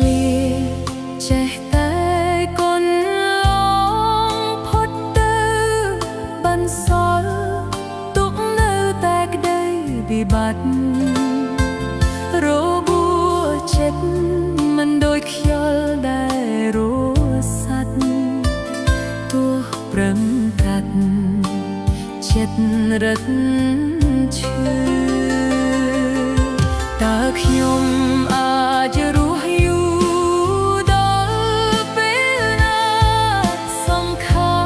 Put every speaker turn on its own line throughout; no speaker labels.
លាចេះតែកូនឡងផុតទៅបន្សល់ទុកនៅតែក្តីវិបត្តិរបួសចិត្តមិនដូចខ្យល់ដែលរសាត់ទោះប្រឹងកាត់ចិត្តរឹតឈឺតើខ្ញុំអាចរស់យូរដល់ពេលណាសង្ខា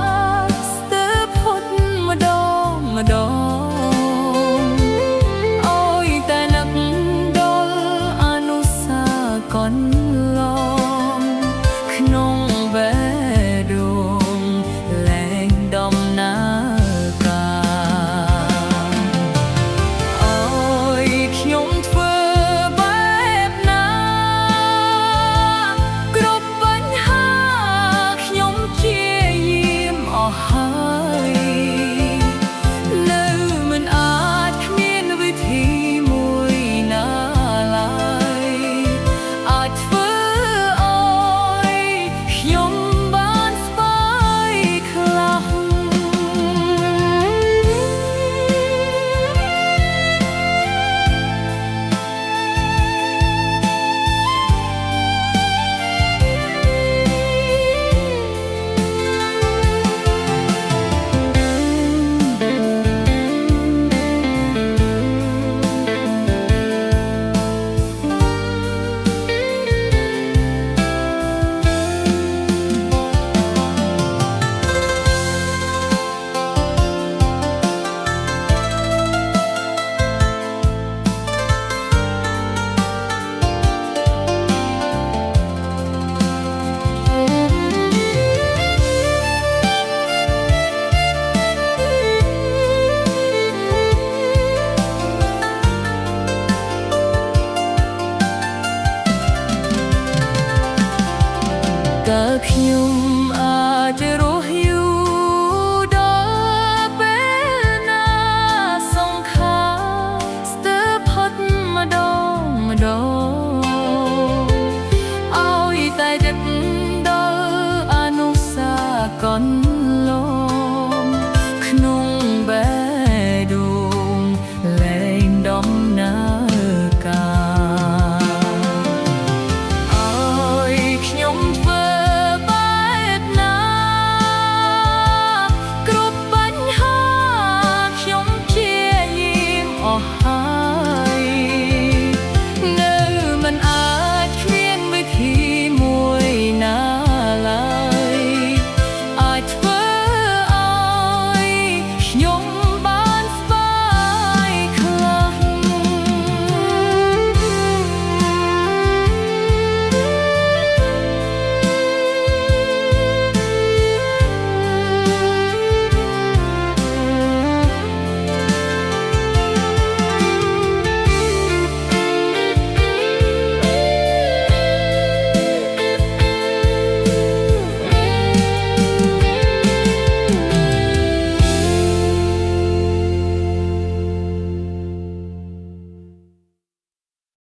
រស្ទើរផុតម្ដងអើយតែនឹកដល់អនុស្សាវរីយ៍កន្លងក្នុងបេះដូងលែងដំណាតើខ្ញុំអាច